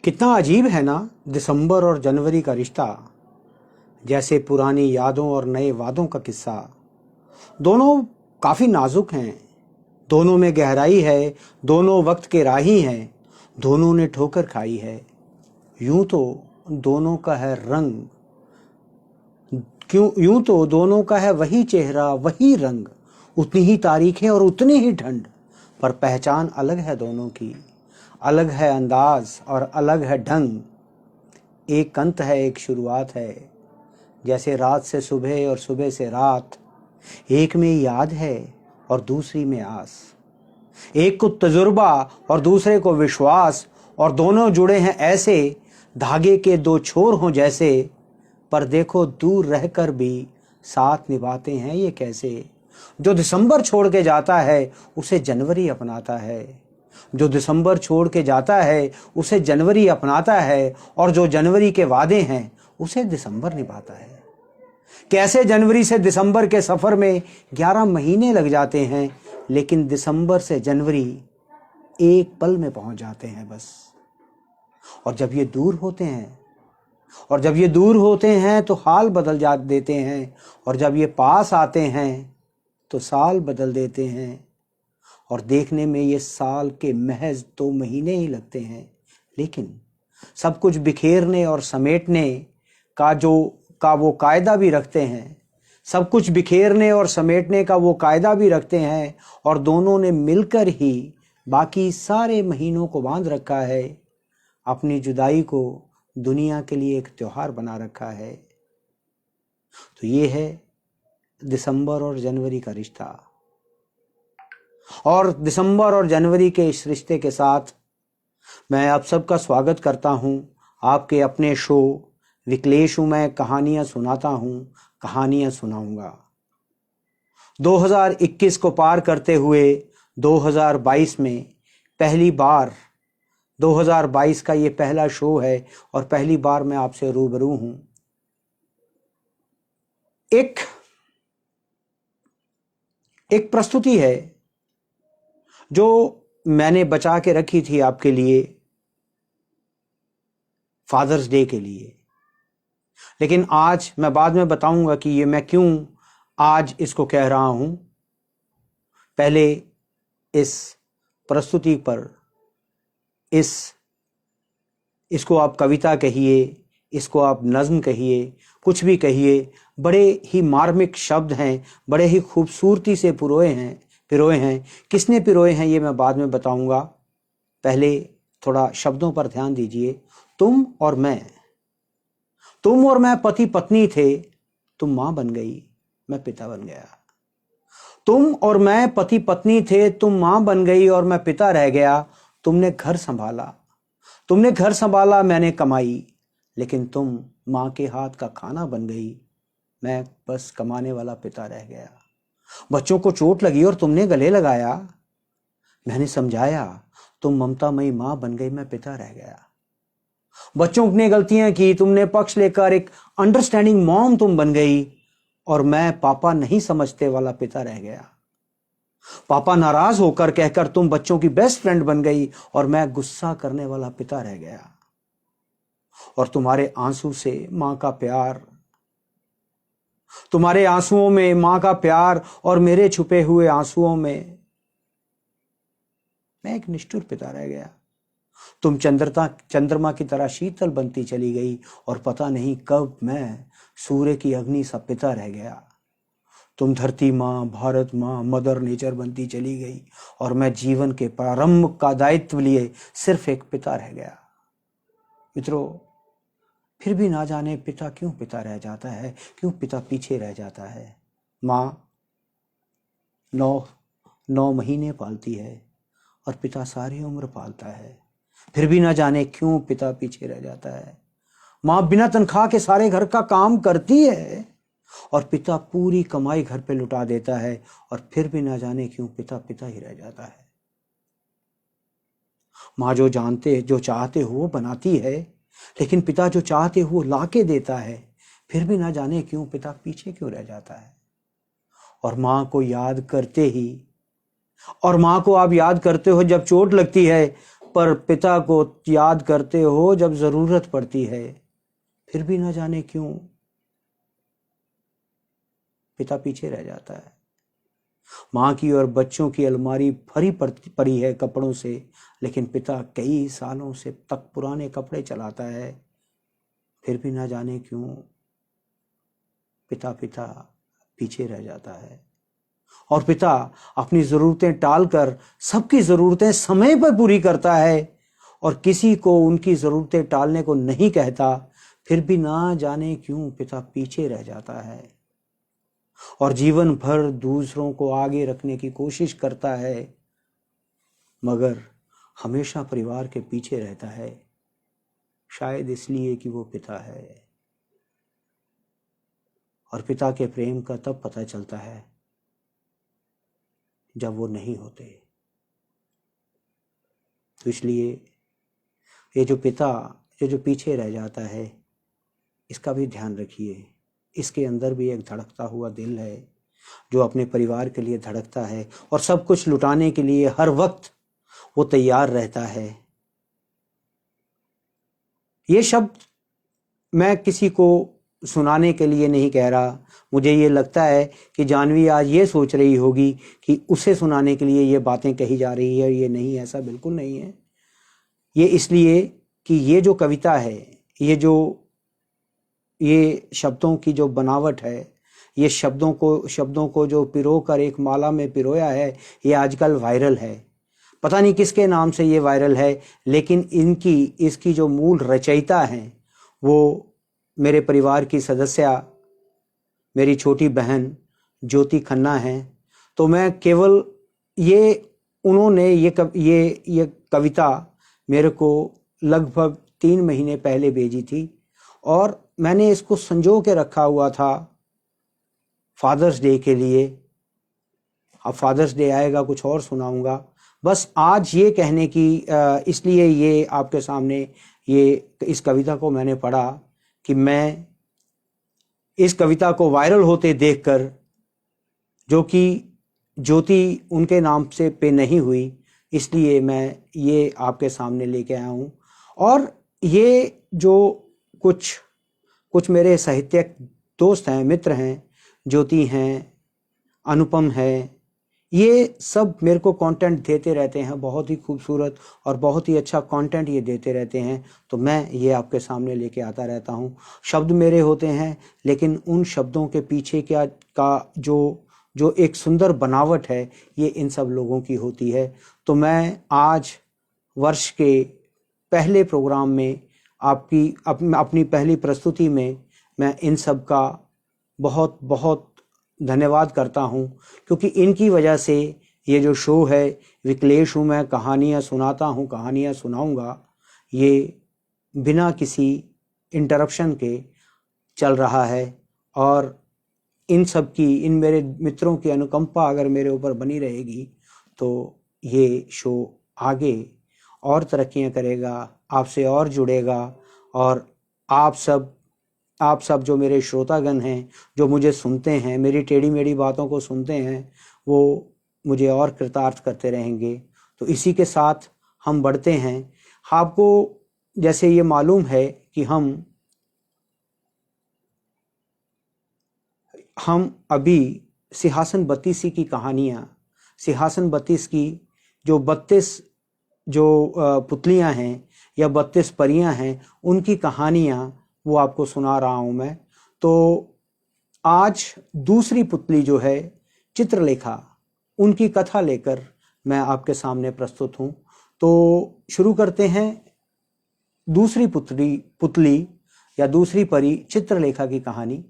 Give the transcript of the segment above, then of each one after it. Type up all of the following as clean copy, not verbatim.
कितना अजीब है ना दिसंबर और जनवरी का रिश्ता। जैसे पुरानी यादों और नए वादों का किस्सा। दोनों काफ़ी नाजुक हैं, दोनों में गहराई है, दोनों वक्त के राही हैं, दोनों ने ठोकर खाई है। यूं तो दोनों का है रंग, यूं तो दोनों का है वही चेहरा वही रंग, उतनी ही तारीखें और उतनी ही ठंड, पर पहचान अलग है दोनों की। अलग है अंदाज और अलग है ढंग। एक अंत है एक शुरुआत है, जैसे रात से सुबह और सुबह से रात। एक में याद है और दूसरी में आस। एक को तजुर्बा और दूसरे को विश्वास, और दोनों जुड़े हैं ऐसे धागे के दो छोर हों जैसे। पर देखो दूर रहकर भी साथ निभाते हैं ये कैसे। जो दिसंबर छोड़ के जाता है उसे जनवरी अपनाता है। जो दिसंबर छोड़ के जाता है उसे जनवरी अपनाता है, और जो जनवरी के वादे हैं उसे दिसंबर निभाता है। कैसे जनवरी से दिसंबर के सफर में 11 महीने लग जाते हैं, लेकिन दिसंबर से जनवरी एक पल में पहुंच जाते हैं बस। और जब ये दूर होते हैं तो हाल बदल जा देते हैं, और जब ये पास आते हैं तो साल बदल देते हैं। और देखने में ये साल के महज 2 महीने ही लगते हैं, लेकिन सब कुछ बिखेरने और समेटने का वो कायदा भी रखते हैं। सब कुछ बिखेरने और समेटने का वो कायदा भी रखते हैं, और दोनों ने मिलकर ही बाकी सारे महीनों को बांध रखा है। अपनी जुदाई को दुनिया के लिए एक त्योहार बना रखा है। तो ये है दिसंबर और जनवरी का रिश्ता। और दिसंबर और जनवरी के इस रिश्ते के साथ मैं आप सबका स्वागत करता हूं आपके अपने शो विक्लेश हूं मैं कहानियां सुनाता हूं, कहानियां सुनाऊंगा। 2021 को पार करते हुए 2022 में पहली बार 2022 का ये पहला शो है, और पहली बार मैं आपसे रूबरू हूं। एक प्रस्तुति है जो मैंने बचा के रखी थी आपके लिए फादर्स डे के लिए, लेकिन आज मैं बाद में बताऊंगा कि ये मैं क्यों आज इसको कह रहा हूं। पहले इस प्रस्तुति पर इसको आप कविता कहिए, इसको आप नज्म कहिए, कुछ भी कहिए, बड़े ही मार्मिक शब्द हैं, बड़े ही खूबसूरती से पिरोए हैं। किसने पिरोए हैं ये मैं बाद में बताऊंगा। पहले थोड़ा शब्दों पर ध्यान दीजिए। तुम और मैं पति पत्नी थे, तुम मां बन गई, मैं पिता बन गया। तुम और मैं पति पत्नी थे, तुम मां बन गई और मैं पिता रह गया। तुमने घर संभाला, मैंने कमाई, लेकिन तुम मां के हाथ का खाना बन गई, मैं बस कमाने वाला पिता रह गया। बच्चों को चोट लगी और तुमने गले लगाया, मैंने समझाया, तुम ममतामयी मां बन गई, मैं पिता रह गया। बच्चों ने गलतियां की, तुमने पक्ष लेकर एक अंडरस्टैंडिंग मॉम तुम बन गई, और मैं पापा नहीं समझते वाला पिता रह गया। पापा नाराज होकर कहकर तुम बच्चों की बेस्ट फ्रेंड बन गई, और मैं गुस्सा करने वाला पिता रह गया। और तुम्हारे आंसू से मां का प्यार, तुम्हारे आंसुओं में मां का प्यार, और मेरे छुपे हुए आंसुओं में मैं एक निष्ठुर पिता रह गया। तुम चंद्रमा की तरह शीतल बनती चली गई, और पता नहीं कब मैं सूर्य की अग्नि सा पिता रह गया। तुम धरती मां, भारत मां, मदर नेचर बनती चली गई, और मैं जीवन के प्रारंभ का दायित्व लिए सिर्फ एक पिता रह गया। मित्रों, फिर भी ना जाने पिता क्यों पिता रह जाता है, क्यों पिता पीछे रह जाता है। मां 9 महीने पालती है और पिता सारी उम्र पालता है, फिर भी ना जाने क्यों पिता पीछे रह जाता है। मां बिना तनख्वाह के सारे घर का काम करती है, और पिता पूरी कमाई घर पे लुटा देता है, और फिर भी ना जाने क्यों पिता पिता ही रह जाता है। मां जो चाहते हो वो बनाती है, लेकिन पिता जो चाहते हो ला के देता है, फिर भी ना जाने क्यों पिता पीछे क्यों रह जाता है। और मां को आप याद करते हो जब चोट लगती है, पर पिता को याद करते हो जब जरूरत पड़ती है, फिर भी ना जाने क्यों पिता पीछे रह जाता है। माँ की और बच्चों की अलमारी भरी पड़ी है कपड़ों से, लेकिन पिता कई सालों से तक पुराने कपड़े चलाता है, फिर भी ना जाने क्यों पिता पीछे रह जाता है। और पिता अपनी जरूरतें टालकर सबकी जरूरतें समय पर पूरी करता है और किसी को उनकी जरूरतें टालने को नहीं कहता, फिर भी ना जाने क्यों पिता पीछे रह जाता है। और जीवन भर दूसरों को आगे रखने की कोशिश करता है, मगर हमेशा परिवार के पीछे रहता है, शायद इसलिए कि वो पिता है। और पिता के प्रेम का तब पता चलता है जब वो नहीं होते। तो इसलिए ये जो पिता जो पीछे रह जाता है, इसका भी ध्यान रखिए। इसके अंदर भी एक धड़कता हुआ दिल है जो अपने परिवार के लिए धड़कता है और सब कुछ लुटाने के लिए हर वक्त वो तैयार रहता है। ये शब्द मैं किसी को सुनाने के लिए नहीं कह रहा। मुझे ये लगता है कि जानवी आज ये सोच रही होगी कि उसे सुनाने के लिए ये बातें कही जा रही है। ये नहीं, ऐसा बिल्कुल नहीं है। ये इसलिए कि ये जो कविता है, ये शब्दों की जो बनावट है, ये शब्दों को जो पिरो कर एक माला में पिरोया है, ये आजकल वायरल है। पता नहीं किसके नाम से ये वायरल है, लेकिन इसकी जो मूल रचयिता हैं वो मेरे परिवार की सदस्या, मेरी छोटी बहन ज्योति खन्ना हैं। तो मैं केवल उन्होंने ये कविता मेरे को लगभग 3 महीने पहले भेजी थी और मैंने इसको संजो के रखा हुआ था फादर्स डे के लिए। अब फादर्स डे आएगा, कुछ और सुनाऊंगा। बस आज ये कहने की इसलिए ये आपके सामने इस कविता को मैंने पढ़ा कि मैं इस कविता को वायरल होते देखकर, जो कि ज्योति उनके नाम से पे नहीं हुई, इसलिए मैं ये आपके सामने लेके आया हूँ। और ये जो कुछ मेरे साहित्यिक दोस्त हैं, मित्र हैं, ज्योति हैं, अनुपम है, ये सब मेरे को कंटेंट देते रहते हैं, बहुत ही खूबसूरत और बहुत ही अच्छा कंटेंट ये देते रहते हैं। तो मैं ये आपके सामने लेके आता रहता हूँ। शब्द मेरे होते हैं, लेकिन उन शब्दों के पीछे का जो एक सुंदर बनावट है, ये इन सब लोगों की होती है। तो मैं आज वर्ष के पहले प्रोग्राम में अपनी पहली प्रस्तुति में मैं इन सब का बहुत बहुत धन्यवाद करता हूँ, क्योंकि इनकी वजह से ये जो शो है विकलेश हूँ मैं, कहानियाँ सुनाता हूँ, कहानियाँ सुनाऊँगा, ये बिना किसी इंटरप्शन के चल रहा है। और इन मेरे मित्रों की अनुकंपा अगर मेरे ऊपर बनी रहेगी तो ये शो आगे और तरक्कियाँ करेगा, आपसे और जुड़ेगा। और आप सब जो मेरे श्रोतागण हैं, जो मुझे सुनते हैं, मेरी टेढ़ी मेढ़ी बातों को सुनते हैं, वो मुझे और कृतार्थ करते रहेंगे। तो इसी के साथ हम बढ़ते हैं। आपको जैसे ये मालूम है कि हम अभी सिंहासन 32 की कहानियाँ, सिंहासन 32 की जो 32 पुतलियाँ हैं या 32 परियां हैं, उनकी कहानियाँ वो आपको सुना रहा हूँ मैं। तो आज दूसरी पुतली जो है चित्रलेखा, उनकी कथा लेकर मैं आपके सामने प्रस्तुत हूँ। तो शुरू करते हैं दूसरी पुतली या दूसरी परी चित्रलेखा की कहानी।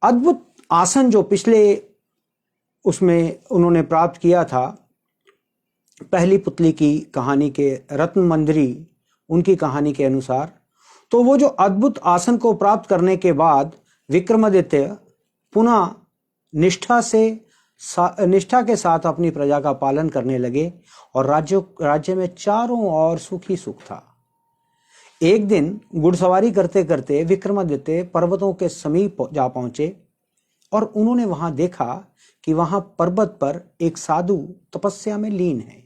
अद्भुत आसन जो पिछले उसमें उन्होंने प्राप्त किया था, पहली पुतली की कहानी के रत्न मंजरी उनकी कहानी के अनुसार, तो वो जो अद्भुत आसन को प्राप्त करने के बाद विक्रमादित्य पुनः निष्ठा के साथ अपनी प्रजा का पालन करने लगे और राज्य में चारों ओर सुख ही सुख था। एक दिन घुड़सवारी करते करते विक्रमादित्य पर्वतों के समीप जा पहुंचे और उन्होंने वहां देखा कि वहां पर्वत पर एक साधु तपस्या में लीन है।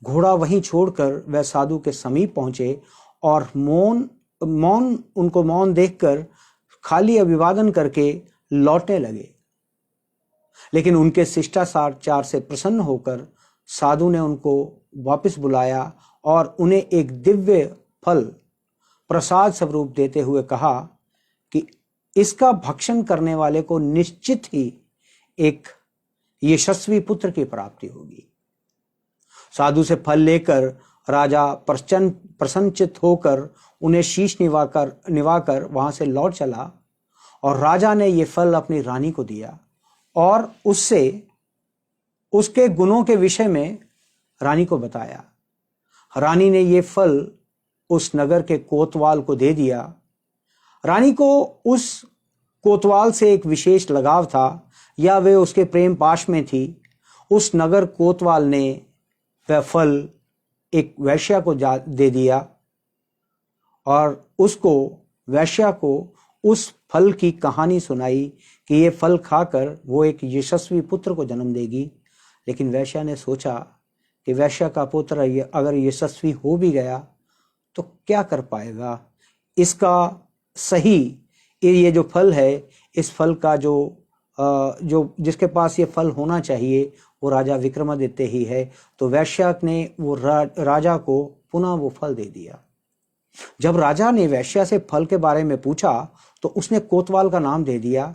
घोड़ा वहीं छोड़कर वह साधु के समीप पहुंचे और उनको मौन देखकर खाली अभिवादन करके लौटने लगे। लेकिन उनके शिष्टाचार से प्रसन्न होकर साधु ने उनको वापस बुलाया और उन्हें एक दिव्य फल प्रसाद स्वरूप देते हुए कहा कि इसका भक्षण करने वाले को निश्चित ही एक यशस्वी पुत्र की प्राप्ति होगी। साधु से फल लेकर राजा प्रसन्नचित्त होकर उन्हें शीश निवाकर वहां से लौट चला और राजा ने ये फल अपनी रानी को दिया और उससे उसके गुणों के विषय में रानी को बताया। रानी ने ये फल उस नगर के कोतवाल को दे दिया। रानी को उस कोतवाल से एक विशेष लगाव था या वे उसके प्रेम पाश में थी। उस नगर कोतवाल ने वह फल एक वैश्या को दे दिया और उसको वैश्या को उस फल की कहानी सुनाई कि ये फल खाकर वो एक यशस्वी पुत्र को जन्म देगी। लेकिन वैश्या ने सोचा कि वैश्या का पुत्र अगर यशस्वी हो भी गया तो क्या कर पाएगा, इसका सही ये जो फल है, इस फल का जो जिसके पास ये फल होना चाहिए वो राजा विक्रमादित्य ही है। तो वैश्या ने वो राजा को पुनः वो फल दे दिया। जब राजा ने वैश्या से फल के बारे में पूछा तो उसने कोतवाल का नाम दे दिया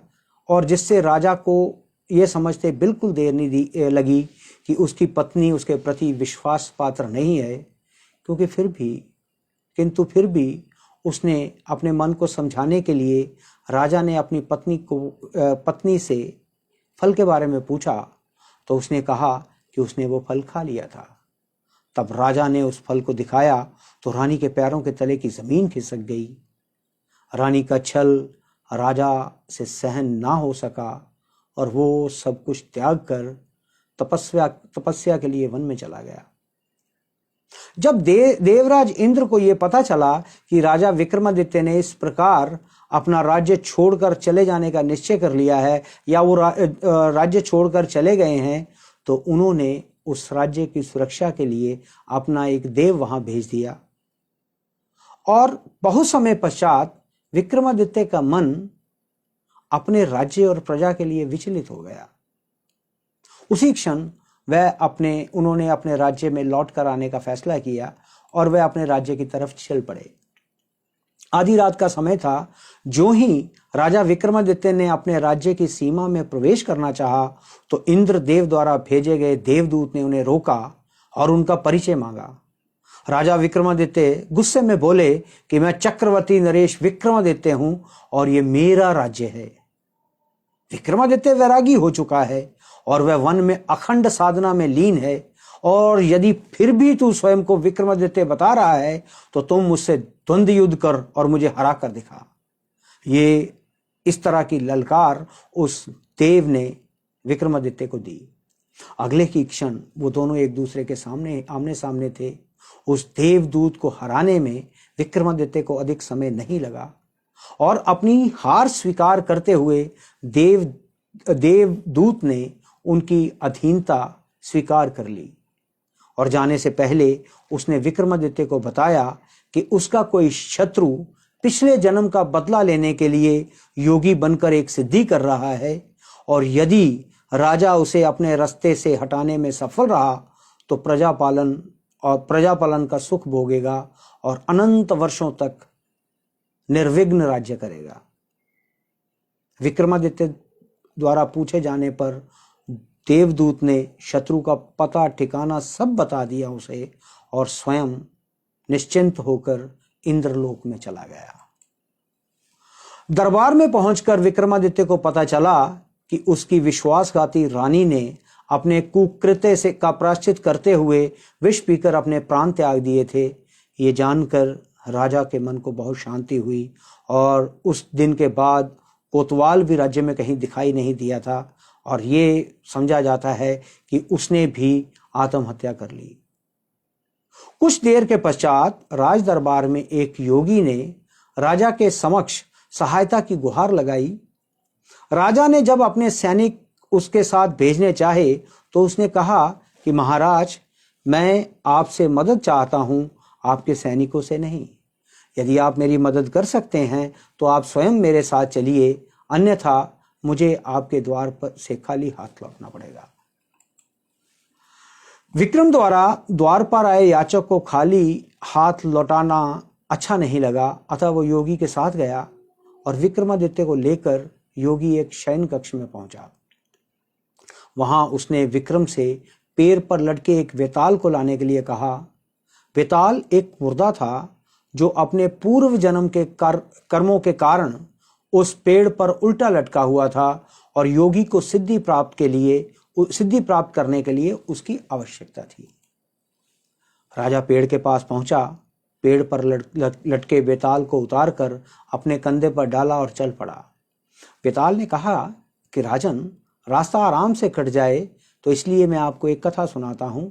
और जिससे राजा को यह समझते बिल्कुल देर नहीं लगी कि उसकी पत्नी उसके प्रति विश्वास पात्र नहीं है, क्योंकि फिर भी उसने अपने मन को समझाने के लिए राजा ने अपनी पत्नी से फल के बारे में पूछा तो उसने कहा कि उसने वो फल खा लिया था। तब राजा ने उस फल को दिखाया तो रानी के पैरों के तले की जमीन खिसक गई। रानी का छल राजा से सहन ना हो सका और वो सब कुछ त्याग कर तपस्या के लिए वन में चला गया। जब देवराज इंद्र को यह पता चला कि राजा विक्रमादित्य ने इस प्रकार अपना राज्य छोड़कर चले जाने का निश्चय कर लिया है या वो राज्य छोड़कर चले गए हैं, तो उन्होंने उस राज्य की सुरक्षा के लिए अपना एक देव वहां भेज दिया। और बहुत समय पश्चात विक्रमादित्य का मन अपने राज्य और प्रजा के लिए विचलित हो गया। उसी क्षण उन्होंने अपने राज्य में लौट कर आने का फैसला किया और वह अपने राज्य की तरफ चल पड़े। आधी रात का समय था। जो ही राजा विक्रमादित्य ने अपने राज्य की सीमा में प्रवेश करना चाहा तो इंद्र देव द्वारा भेजे गए देवदूत ने उन्हें रोका और उनका परिचय मांगा। राजा विक्रमादित्य गुस्से में बोले कि मैं चक्रवर्ती नरेश विक्रमादित्य हूं और ये मेरा राज्य है। विक्रमादित्य वैरागी हो चुका है और वह वन में अखंड साधना में लीन है, और यदि फिर भी तू स्वयं को विक्रमादित्य बता रहा है तो तुम मुझसे द्वंद्व युद्ध कर और मुझे हरा कर दिखा। ये इस तरह की ललकार उस देव ने विक्रमादित्य को दी। अगले की क्षण वो दोनों एक दूसरे के सामने आमने सामने थे। उस देवदूत को हराने में विक्रमादित्य को अधिक समय नहीं लगा और अपनी हार स्वीकार करते हुए देवदूत ने उनकी अधीनता स्वीकार कर ली और जाने से पहले उसने विक्रमादित्य को बताया कि उसका कोई शत्रु पिछले जन्म का बदला लेने के लिए योगी बनकर एक सिद्धि कर रहा है, और यदि राजा उसे अपने रास्ते से हटाने में सफल रहा तो प्रजापालन का सुख भोगेगा और अनंत वर्षों तक निर्विघ्न राज्य करेगा। विक्रमादित्य द्वारा पूछे जाने पर देवदूत ने शत्रु का पता ठिकाना सब बता दिया उसे और स्वयं निश्चिंत होकर इंद्रलोक में चला गया। दरबार में पहुंचकर विक्रमादित्य को पता चला कि उसकी विश्वासघाती रानी ने अपने कुकृत्य से का प्रायश्चित करते हुए विष पीकर अपने प्राण त्याग दिए थे। ये जानकर राजा के मन को बहुत शांति हुई और उस दिन के बाद कोतवाल भी राज्य में कहीं दिखाई नहीं दिया था और ये समझा जाता है कि उसने भी आत्महत्या कर ली। कुछ देर के पश्चात राज दरबार में एक योगी ने राजा के समक्ष सहायता की गुहार लगाई। राजा ने जब अपने सैनिक उसके साथ भेजने चाहे तो उसने कहा कि महाराज, मैं आपसे मदद चाहता हूं, आपके सैनिकों से नहीं। यदि आप मेरी मदद कर सकते हैं तो आप स्वयं मेरे साथ चलिए, अन्यथा मुझे आपके द्वार पर से खाली हाथ लौटना पड़ेगा। विक्रम द्वारा द्वार पर आए याचक को खाली हाथ लौटाना अच्छा नहीं लगा, अतः वो योगी के साथ गया और विक्रमादित्य को लेकर योगी एक शयन कक्ष में पहुंचा। वहां उसने विक्रम से पैर पर लटके एक वेताल को लाने के लिए कहा। वेताल एक मुर्दा था जो अपने पूर्व जन्म के कर्मों के कारण उस पेड़ पर उल्टा लटका हुआ था और योगी को सिद्धि प्राप्त करने के लिए उसकी आवश्यकता थी। राजा पेड़ के पास पहुंचा, पेड़ पर लटके बेताल को उतारकर अपने कंधे पर डाला और चल पड़ा। बेताल ने कहा कि राजन, रास्ता आराम से कट जाए तो इसलिए मैं आपको एक कथा सुनाता हूं,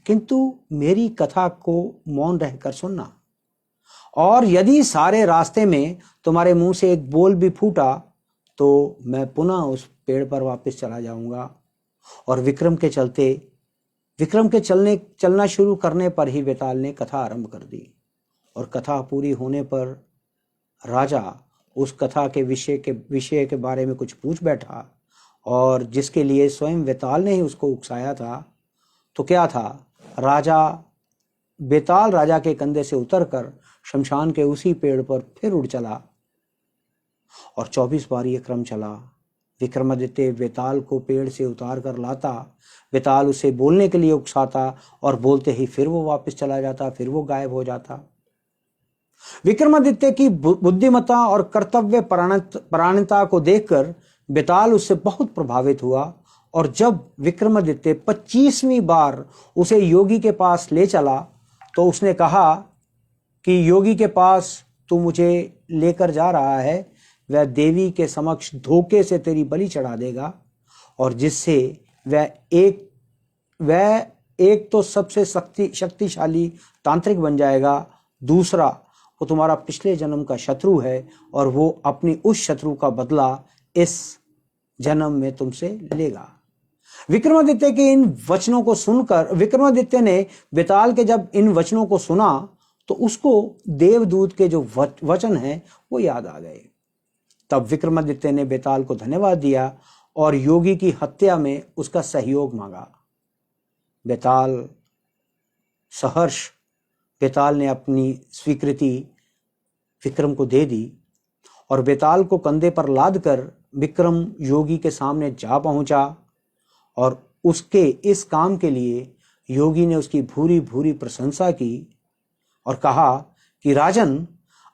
किंतु मेरी कथा को मौन रहकर सुनना, और यदि सारे रास्ते में तुम्हारे मुंह से एक बोल भी फूटा तो मैं पुनः उस पेड़ पर वापस चला जाऊंगा। और विक्रम के चलना शुरू करने पर ही बेताल ने कथा आरंभ कर दी। और कथा पूरी होने पर राजा उस कथा के विषय के बारे में कुछ पूछ बैठा, और जिसके लिए स्वयं बेताल ने ही उसको उकसाया था। तो क्या था, बेताल राजा के कंधे से उतरकर शमशान के उसी पेड़ पर फिर उड़ चला। और 24 बार यह क्रम चला। विक्रमादित्य बेताल को पेड़ से उतार कर लाता, बेताल उसे बोलने के लिए उकसाता और बोलते ही फिर वो वापस चला जाता, फिर वो गायब हो जाता। विक्रमादित्य की बुद्धिमत्ता और कर्तव्य परायणता को देखकर बेताल उससे बहुत प्रभावित हुआ, और जब विक्रमादित्य 25वीं बार उसे योगी के पास ले चला तो उसने कहा कि योगी के पास तू मुझे लेकर जा रहा है, वह देवी के समक्ष धोखे से तेरी बलि चढ़ा देगा, और जिससे वह एक तो सबसे शक्तिशाली तांत्रिक बन जाएगा, दूसरा वो तुम्हारा पिछले जन्म का शत्रु है और वो अपनी उस शत्रु का बदला इस जन्म में तुमसे लेगा। विक्रमादित्य के इन वचनों को सुनकर विक्रमादित्य ने बेताल के जब इन वचनों को सुना तो उसको देवदूत के जो वचन हैं वो याद आ गए। तब विक्रमादित्य ने बेताल को धन्यवाद दिया और योगी की हत्या में उसका सहयोग मांगा। बेताल ने अपनी स्वीकृति विक्रम को दे दी और बेताल को कंधे पर लादकर विक्रम योगी के सामने जा पहुंचा, और उसके इस काम के लिए योगी ने उसकी भूरी भूरी प्रशंसा की और कहा कि राजन,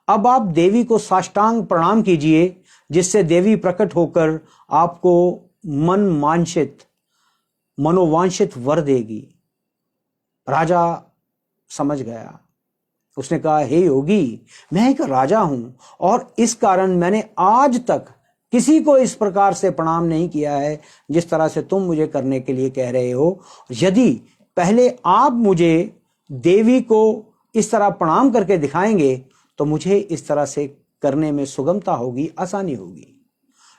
अब आप देवी को साष्टांग प्रणाम कीजिए, जिससे देवी प्रकट होकर आपको मनोवांछित वर देगी। राजा समझ गया। उसने कहा, हे योगी, मैं एक राजा हूं और इस कारण मैंने आज तक किसी को इस प्रकार से प्रणाम नहीं किया है जिस तरह से तुम मुझे करने के लिए कह रहे हो। यदि पहले आप मुझे देवी को इस तरह प्रणाम करके दिखाएंगे तो मुझे इस तरह से करने में सुगमता होगी, आसानी होगी।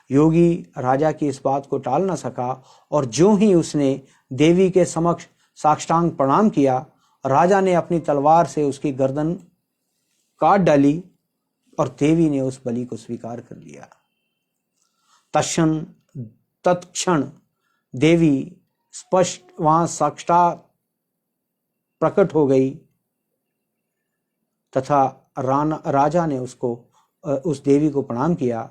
योगी राजा की इस बात को टाल न सका और ज्यों ही उसने देवी के समक्ष साष्टांग प्रणाम किया, राजा ने अपनी तलवार से उसकी गर्दन काट डाली और देवी ने उस बलि को स्वीकार कर लिया। तत्क्षण देवी स्पष्ट वहां साक्षात प्रकट हो गई तथा राजा ने उस देवी को प्रणाम किया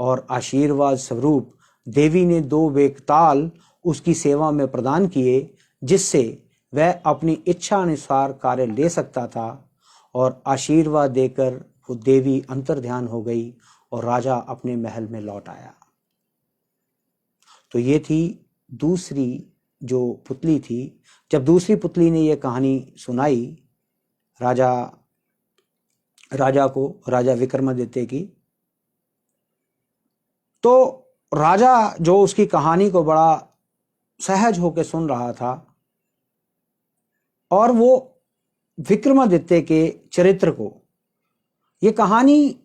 और आशीर्वाद स्वरूप देवी ने 2 वेकताल उसकी सेवा में प्रदान किए, जिससे वह अपनी इच्छा अनुसार कार्य ले सकता था। और आशीर्वाद देकर वो देवी अंतर्ध्यान हो गई और राजा अपने महल में लौट आया। तो ये थी दूसरी जो पुतली थी। जब दूसरी पुतली ने यह कहानी सुनाई राजा विक्रमादित्य की, तो राजा जो उसकी कहानी को बड़ा सहज होकर सुन रहा था और वो विक्रमादित्य के चरित्र को, ये कहानी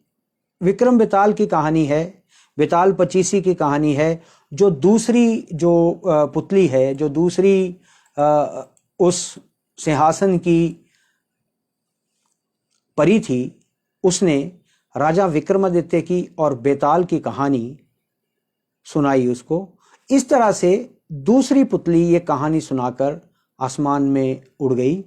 विक्रम बेताल की कहानी है बेताल पचीसी की कहानी है। जो दूसरी जो पुतली है, जो दूसरी उस सिंहासन की परी थी, उसने राजा विक्रमादित्य की और बेताल की कहानी सुनाई उसको। इस तरह से दूसरी पुतली ये कहानी सुनाकर आसमान में उड़ गई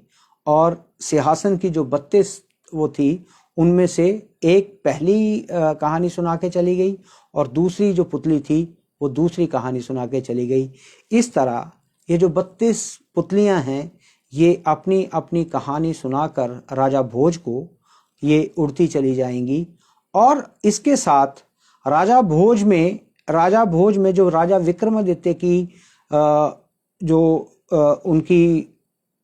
और सिंहासन की जो 32 वो थी, उनमें से एक पहली कहानी सुना के चली गई और दूसरी जो पुतली थी वो दूसरी कहानी सुना के चली गई। इस तरह ये जो 32 पुतलियां हैं, ये अपनी अपनी कहानी सुनाकर राजा भोज को ये उड़ती चली जाएंगी। और इसके साथ राजा भोज में जो राजा विक्रमादित्य की जो उनकी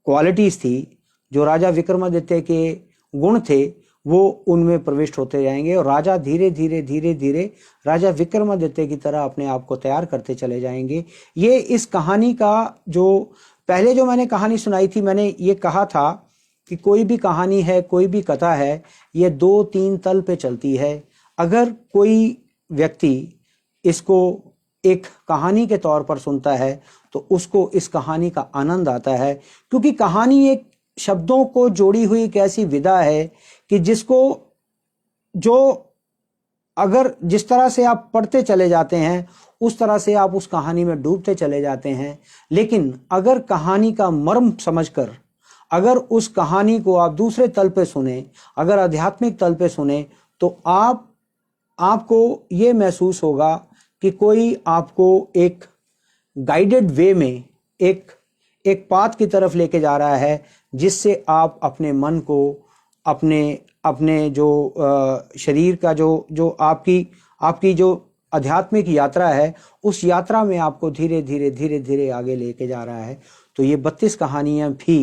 क्वालिटीज थी, जो राजा विक्रमादित्य के गुण थे, वो उनमें प्रविष्ट होते जाएंगे और राजा धीरे धीरे राजा विक्रमादित्य की तरह अपने आप को तैयार करते चले जाएंगे। ये इस कहानी का जो पहले जो मैंने कहानी सुनाई थी, मैंने ये कहा था कि कोई भी कहानी है, कोई भी कथा है, ये 2-3 तल पे चलती है। अगर कोई व्यक्ति इसको एक कहानी के तौर पर सुनता है तो उसको इस कहानी का आनंद आता है, क्योंकि कहानी एक शब्दों को जोड़ी हुई एक ऐसी विधा है कि जिसको जो अगर जिस तरह से आप पढ़ते चले जाते हैं उस तरह से आप उस कहानी में डूबते चले जाते हैं। लेकिन अगर कहानी का मर्म समझकर अगर उस कहानी को आप दूसरे तल पे सुने, अगर आध्यात्मिक तल पे सुने, तो आपको ये महसूस होगा कि कोई आपको एक गाइडेड वे में एक पाथ की तरफ लेके जा रहा है, जिससे आप अपने मन को अपने जो शरीर का जो आपकी जो आध्यात्मिक यात्रा है, उस यात्रा में आपको धीरे धीरे आगे लेके जा रहा है। तो ये 32 कहानियां भी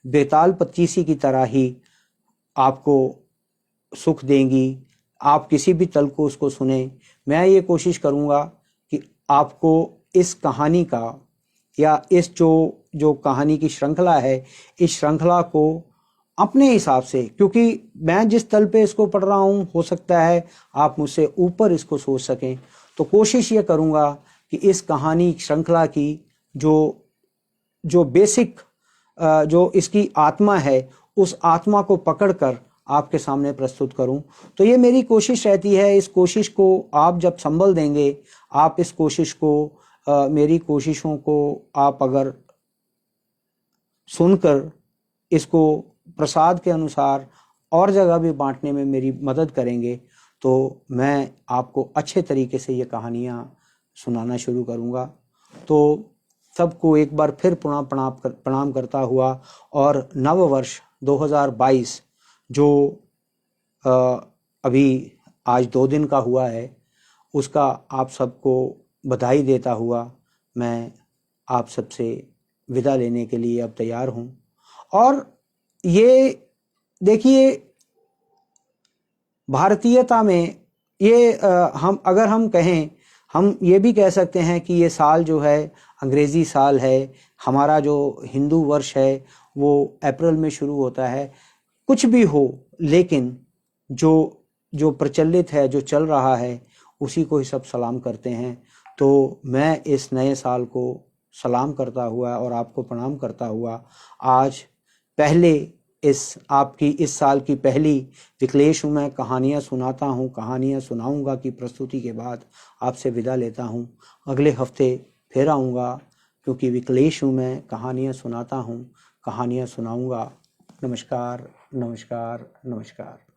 बेताल पचीसी की तरह ही आपको सुख देंगी। आप किसी भी तल को उसको सुने। मैं ये कोशिश करूँगा कि आपको इस कहानी का या इस जो कहानी की श्रृंखला है, इस श्रृंखला को अपने हिसाब से, क्योंकि मैं जिस तल पे इसको पढ़ रहा हूँ, हो सकता है आप मुझसे ऊपर इसको सोच सकें, तो कोशिश ये करूँगा कि इस कहानी श्रृंखला की जो बेसिक जो इसकी आत्मा है, उस आत्मा को पकड़कर आपके सामने प्रस्तुत करूं। तो ये मेरी कोशिश रहती है। इस कोशिश को आप जब संबल देंगे, आप इस कोशिश को मेरी कोशिशों को आप अगर सुनकर इसको प्रसाद के अनुसार और जगह भी बांटने में मेरी मदद करेंगे, तो मैं आपको अच्छे तरीके से ये कहानियाँ सुनाना शुरू करूँगा। तो सबको एक बार फिर प्रणाम करता हुआ और नव वर्ष 2022 जो अभी आज 2 दिन का हुआ है, उसका आप सबको बधाई देता हुआ मैं आप सबसे विदा लेने के लिए अब तैयार हूँ। और ये देखिए, भारतीयता में ये हम कहें, हम ये भी कह सकते हैं कि ये साल जो है अंग्रेज़ी साल है। हमारा जो हिंदू वर्ष है वो अप्रैल में शुरू होता है। कुछ भी हो, लेकिन जो प्रचलित है, जो चल रहा है, उसी को ही सब सलाम करते हैं। तो मैं इस नए साल को सलाम करता हुआ और आपको प्रणाम करता हुआ आज पहले इस साल की पहली विक्लेश हूँ, मैं कहानियाँ सुनाता हूँ, कहानियाँ सुनाऊँगा की प्रस्तुति के बाद आपसे विदा लेता हूँ। अगले हफ्ते फिर आऊँगा, क्योंकि विक्लेश हूँ मैं, कहानियाँ सुनाता हूँ, कहानियाँ सुनाऊँगा। नमस्कार, नमस्कार, नमस्कार।